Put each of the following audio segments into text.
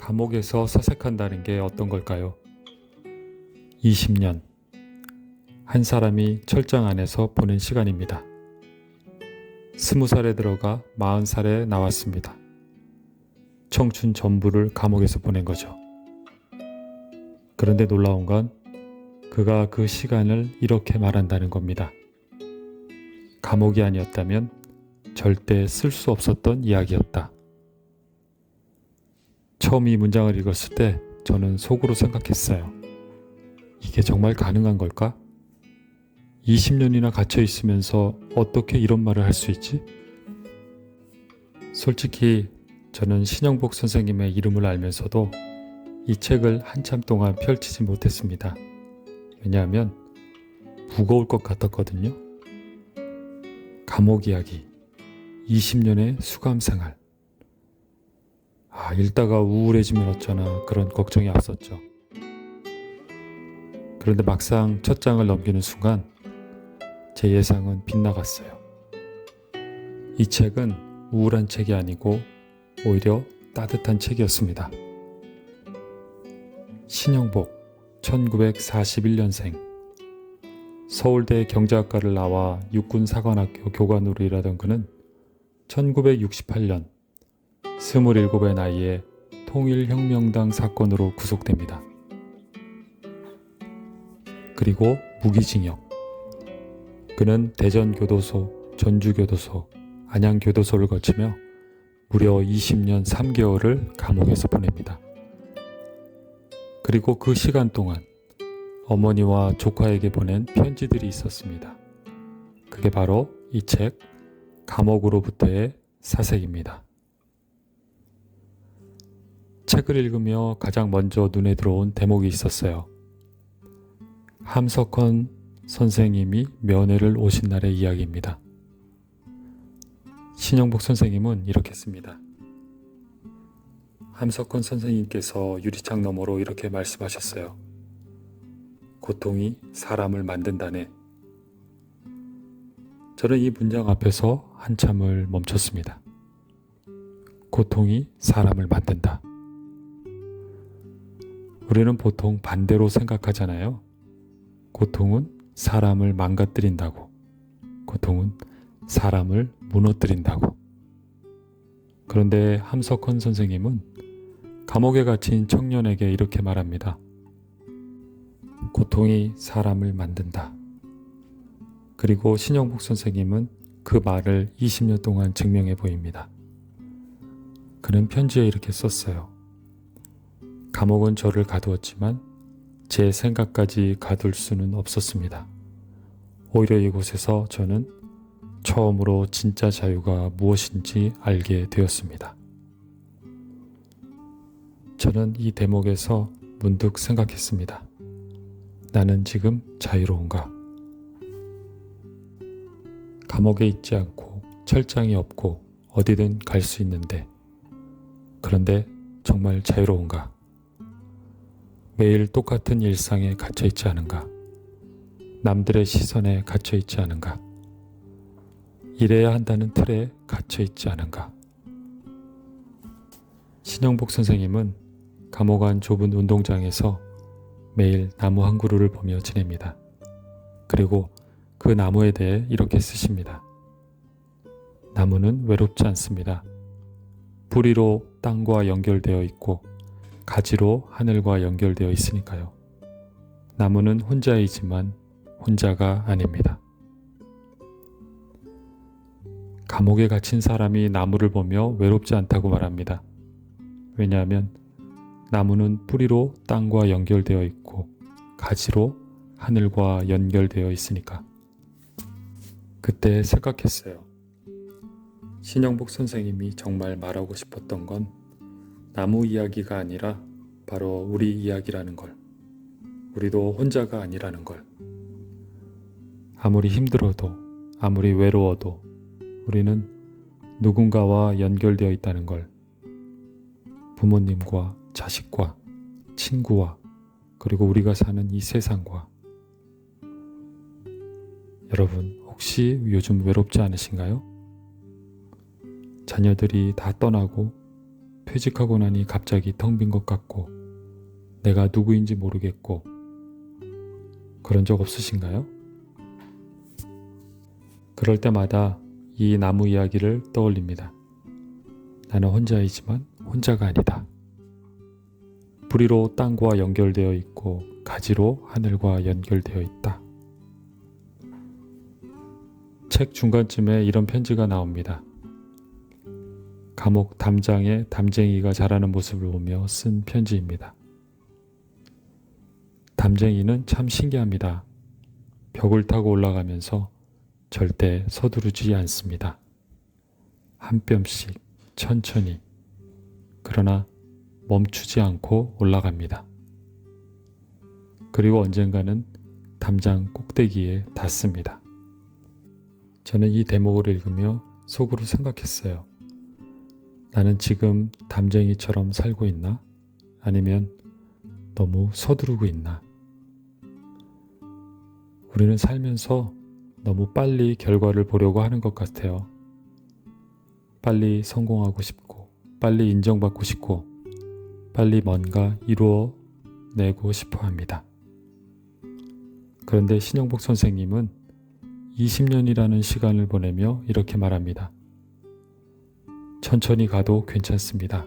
감옥에서 사색한다는 게 어떤 걸까요? 20년. 한 사람이 철장 안에서 보낸 시간입니다. 20살에 들어가 40살에 나왔습니다. 청춘 전부를 감옥에서 보낸 거죠. 그런데 놀라운 건 그가 그 시간을 이렇게 말한다는 겁니다. 감옥이 아니었다면 절대 쓸 수 없었던 이야기였다. 처음 이 문장을 읽었을 때 저는 속으로 생각했어요. 이게 정말 가능한 걸까? 20년이나 갇혀 있으면서 어떻게 이런 말을 할 수 있지? 솔직히 저는 신영복 선생님의 이름을 알면서도 이 책을 한참 동안 펼치지 못했습니다. 왜냐하면 무거울 것 같았거든요. 감옥 이야기, 20년의 수감 생활. 읽다가 우울해지면 어쩌나 그런 걱정이 앞섰죠. 그런데 막상 첫 장을 넘기는 순간 제 예상은 빗나갔어요. 이 책은 우울한 책이 아니고 오히려 따뜻한 책이었습니다. 신영복, 1941년생. 서울대 경제학과를 나와 육군사관학교 교관으로 일하던 그는 1968년 27의 나이에 통일혁명당 사건으로 구속됩니다. 그리고 무기징역. 그는 대전교도소, 전주교도소, 안양교도소를 거치며 무려 20년 3개월을 감옥에서 보냅니다. 그리고 그 시간 동안 어머니와 조카에게 보낸 편지들이 있었습니다. 그게 바로 이 책 감옥으로부터의 사색입니다. 책을 읽으며 가장 먼저 눈에 들어온 대목이 있었어요. 함석헌 선생님이 면회를 오신 날의 이야기입니다. 신영복 선생님은 이렇게 씁니다. 함석헌 선생님께서 유리창 너머로 이렇게 말씀하셨어요. 고통이 사람을 만든다네. 저는 이 문장 앞에서 한참을 멈췄습니다. 고통이 사람을 만든다. 우리는 보통 반대로 생각하잖아요. 고통은 사람을 망가뜨린다고. 고통은 사람을 무너뜨린다고. 그런데 함석헌 선생님은 감옥에 갇힌 청년에게 이렇게 말합니다. 고통이 사람을 만든다. 그리고 신영복 선생님은 그 말을 20년 동안 증명해 보입니다. 그는 편지에 이렇게 썼어요. 감옥은 저를 가두었지만 제 생각까지 가둘 수는 없었습니다. 오히려 이곳에서 저는 처음으로 진짜 자유가 무엇인지 알게 되었습니다. 저는 이 대목에서 문득 생각했습니다. 나는 지금 자유로운가? 감옥에 있지 않고 철장이 없고 어디든 갈 수 있는데 그런데 정말 자유로운가? 매일 똑같은 일상에 갇혀 있지 않은가? 남들의 시선에 갇혀 있지 않은가? 이래야 한다는 틀에 갇혀 있지 않은가? 신영복 선생님은 감옥 안 좁은 운동장에서 매일 나무 한 그루를 보며 지냅니다. 그리고 그 나무에 대해 이렇게 쓰십니다. 나무는 외롭지 않습니다. 뿌리로 땅과 연결되어 있고 가지로 하늘과 연결되어 있으니까요. 나무는 혼자이지만 혼자가 아닙니다. 감옥에 갇힌 사람이 나무를 보며 외롭지 않다고 말합니다. 왜냐하면 나무는 뿌리로 땅과 연결되어 있고 가지로 하늘과 연결되어 있으니까. 그때 생각했어요. 신영복 선생님이 정말 말하고 싶었던 건 나무 이야기가 아니라 바로 우리 이야기라는 걸. 우리도 혼자가 아니라는 걸. 아무리 힘들어도 아무리 외로워도 우리는 누군가와 연결되어 있다는 걸. 부모님과 자식과 친구와 그리고 우리가 사는 이 세상과. 여러분 혹시 요즘 외롭지 않으신가요? 자녀들이 다 떠나고 퇴직하고 나니 갑자기 텅 빈 것 같고 내가 누구인지 모르겠고 그런 적 없으신가요? 그럴 때마다 이 나무 이야기를 떠올립니다. 나는 혼자이지만 혼자가 아니다. 뿌리로 땅과 연결되어 있고 가지로 하늘과 연결되어 있다. 책 중간쯤에 이런 편지가 나옵니다. 감옥 담장에 담쟁이가 자라는 모습을 보며 쓴 편지입니다. 담쟁이는 참 신기합니다. 벽을 타고 올라가면서 절대 서두르지 않습니다. 한 뼘씩 천천히 그러나 멈추지 않고 올라갑니다. 그리고 언젠가는 담장 꼭대기에 닿습니다. 저는 이 대목을 읽으며 속으로 생각했어요. 나는 지금 담쟁이처럼 살고 있나? 아니면 너무 서두르고 있나? 우리는 살면서 너무 빨리 결과를 보려고 하는 것 같아요. 빨리 성공하고 싶고, 빨리 인정받고 싶고, 빨리 뭔가 이루어내고 싶어 합니다. 그런데 신영복 선생님은 20년이라는 시간을 보내며 이렇게 말합니다. 천천히 가도 괜찮습니다.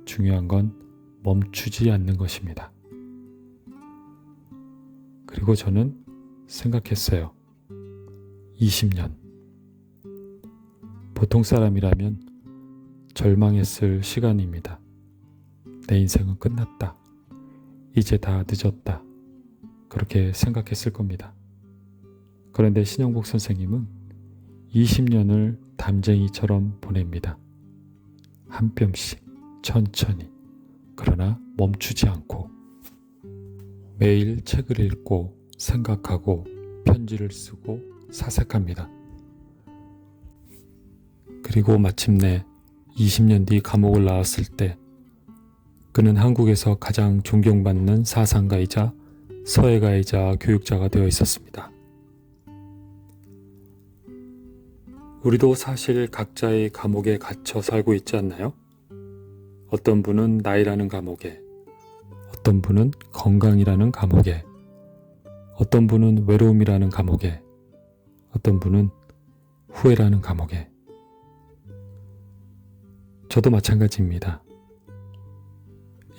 중요한 건 멈추지 않는 것입니다. 그리고 저는 생각했어요. 20년. 보통 사람이라면 절망했을 시간입니다. 내 인생은 끝났다. 이제 다 늦었다. 그렇게 생각했을 겁니다. 그런데 신영복 선생님은 20년을 담쟁이처럼 보냅니다. 한 뼘씩 천천히 그러나 멈추지 않고 매일 책을 읽고 생각하고 편지를 쓰고 사색합니다. 그리고 마침내 20년 뒤 감옥을 나왔을 때 그는 한국에서 가장 존경받는 사상가이자 서예가이자 교육자가 되어 있었습니다. 우리도 사실 각자의 감옥에 갇혀 살고 있지 않나요? 어떤 분은 나이라는 감옥에, 어떤 분은 건강이라는 감옥에, 어떤 분은 외로움이라는 감옥에, 어떤 분은 후회라는 감옥에. 저도 마찬가지입니다.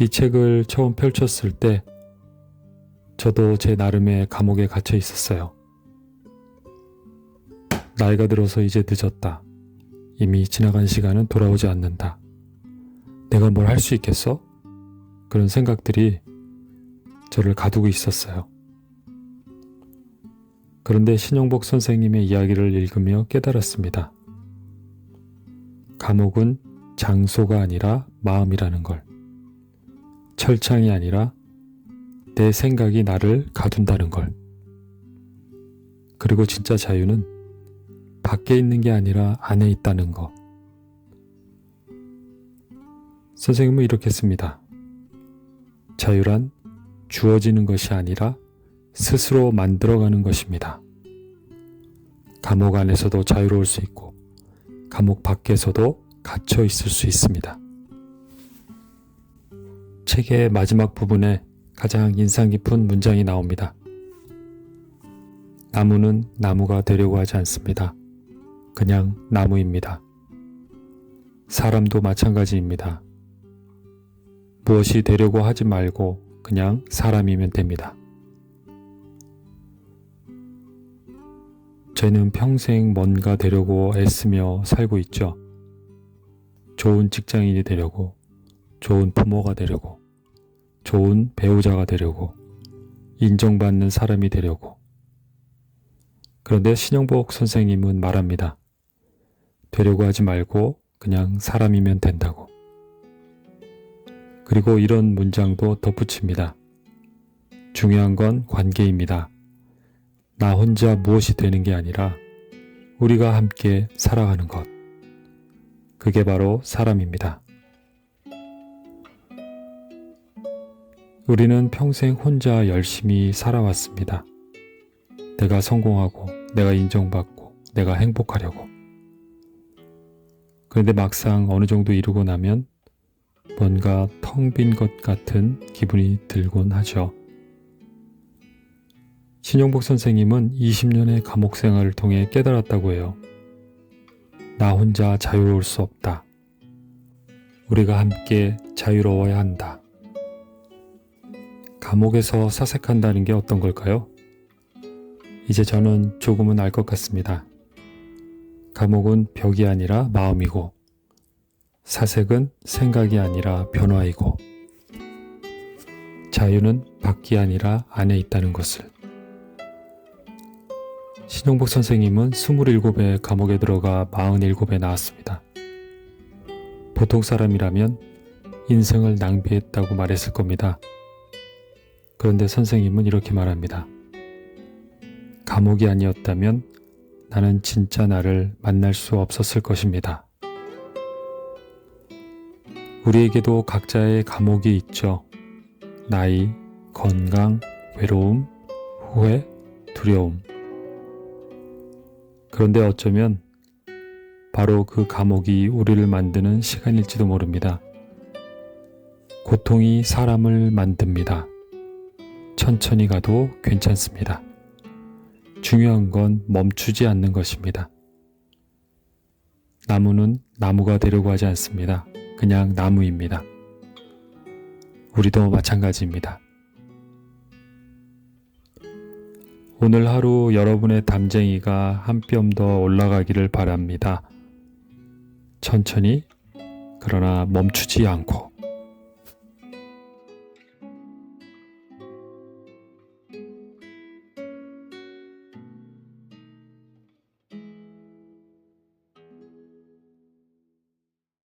이 책을 처음 펼쳤을 때 저도 제 나름의 감옥에 갇혀 있었어요. 나이가 들어서 이제 늦었다. 이미 지나간 시간은 돌아오지 않는다. 내가 뭘 할 수 있겠어? 그런 생각들이 저를 가두고 있었어요. 그런데 신영복 선생님의 이야기를 읽으며 깨달았습니다. 감옥은 장소가 아니라 마음이라는 걸. 철창이 아니라 내 생각이 나를 가둔다는 걸. 그리고 진짜 자유는 밖에 있는 게 아니라 안에 있다는 거. 선생님은 이렇게 씁니다. 자유란 주어지는 것이 아니라 스스로 만들어가는 것입니다. 감옥 안에서도 자유로울 수 있고 감옥 밖에서도 갇혀 있을 수 있습니다. 책의 마지막 부분에 가장 인상 깊은 문장이 나옵니다. 나무는 나무가 되려고 하지 않습니다. 그냥 나무입니다. 사람도 마찬가지입니다. 무엇이 되려고 하지 말고 그냥 사람이면 됩니다. 저는 평생 뭔가 되려고 애쓰며 살고 있죠. 좋은 직장인이 되려고, 좋은 부모가 되려고, 좋은 배우자가 되려고, 인정받는 사람이 되려고. 그런데 신영복 선생님은 말합니다. 되려고 하지 말고 그냥 사람이면 된다고. 그리고 이런 문장도 덧붙입니다. 중요한 건 관계입니다. 나 혼자 무엇이 되는 게 아니라 우리가 함께 살아가는 것. 그게 바로 사람입니다. 우리는 평생 혼자 열심히 살아왔습니다. 내가 성공하고, 내가 인정받고, 내가 행복하려고. 그런데 막상 어느 정도 이루고 나면 뭔가 텅 빈 것 같은 기분이 들곤 하죠. 신용복 선생님은 20년의 감옥 생활을 통해 깨달았다고 해요. 나 혼자 자유로울 수 없다. 우리가 함께 자유로워야 한다. 감옥에서 사색한다는 게 어떤 걸까요? 이제 저는 조금은 알 것 같습니다. 감옥은 벽이 아니라 마음이고, 사색은 생각이 아니라 변화이고, 자유는 밖이 아니라 안에 있다는 것을. 신용복 선생님은 27에 감옥에 들어가 47에 나왔습니다. 보통 사람이라면 인생을 낭비했다고 말했을 겁니다. 그런데 선생님은 이렇게 말합니다. 감옥이 아니었다면 나는 진짜 나를 만날 수 없었을 것입니다. 우리에게도 각자의 감옥이 있죠. 나이, 건강, 외로움, 후회, 두려움. 그런데 어쩌면 바로 그 감옥이 우리를 만드는 시간일지도 모릅니다. 고통이 사람을 만듭니다. 천천히 가도 괜찮습니다. 중요한 건 멈추지 않는 것입니다. 나무는 나무가 되려고 하지 않습니다. 그냥 나무입니다. 우리도 마찬가지입니다. 오늘 하루 여러분의 담쟁이가 한 뼘 더 올라가기를 바랍니다. 천천히, 그러나 멈추지 않고.